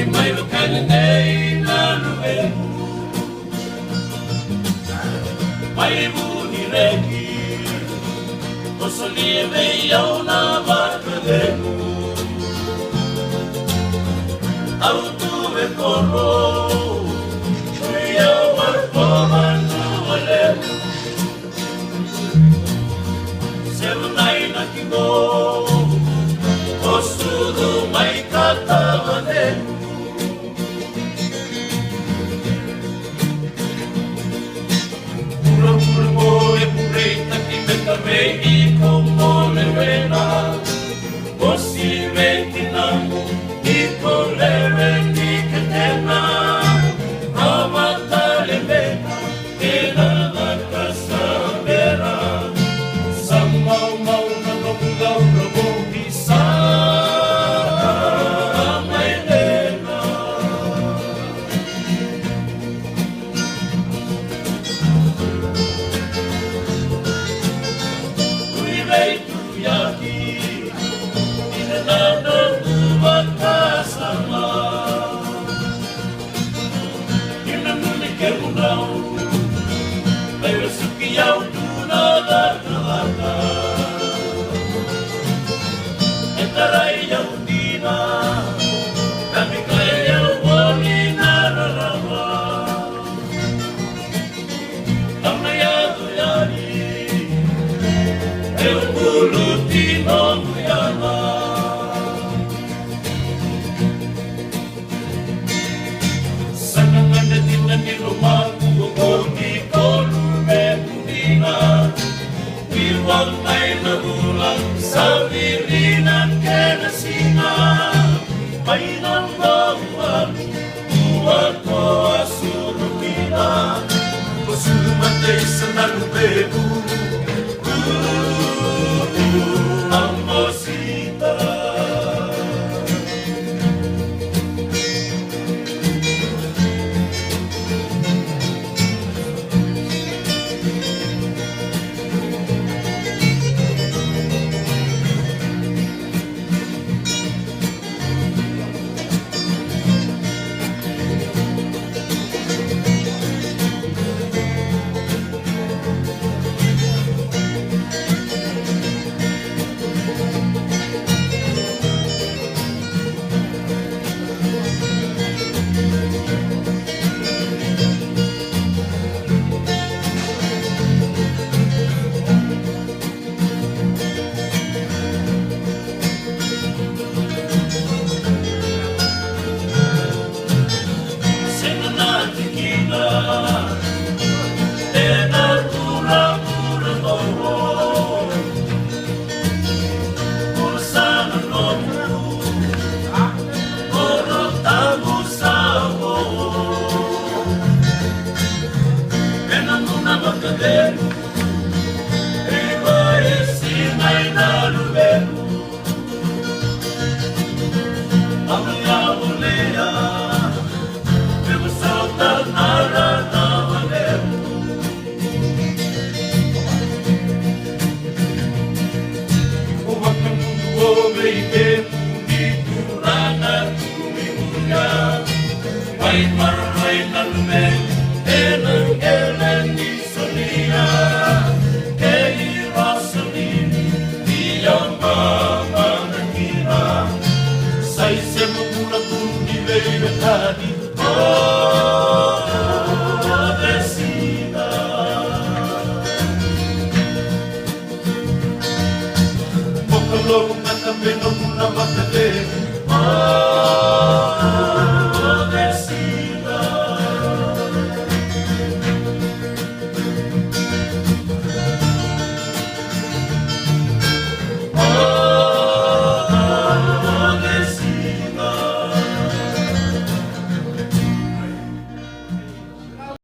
mai wakana nei na luemu mai muni reki Osoli me yau na wakademu Au tu me koro Kuya warpoma tu alemu Seunai na kingo Osudu mai katawanemu Mei como le vena, si venti namo, con le vendi che tena, amata le vena, che la casa vera, samau mau na nonga robo pisa, mai lena. Lei tu yaki, ina na tu wakasama. Ina nuni ke unau, lei wasuki yau tu na laka. Entarai yau dina, kami kaya yau wani na rarawa. Tauna yadu yari. Eu puluti no muyama Sanangan na tinan ni Romaku Gogoni kolu me mundina Iwang ay nagulang sa virinan kenasina May nang bawang Buwan ko asurukina Kusumatay sa nalubebu Amosita May maray na lumen, enang elen di sonia, Kelly Rosaline, iyang mama nakira, sa isang mula kong nilay tadi, Desina. Mokalong at ang binom na makate,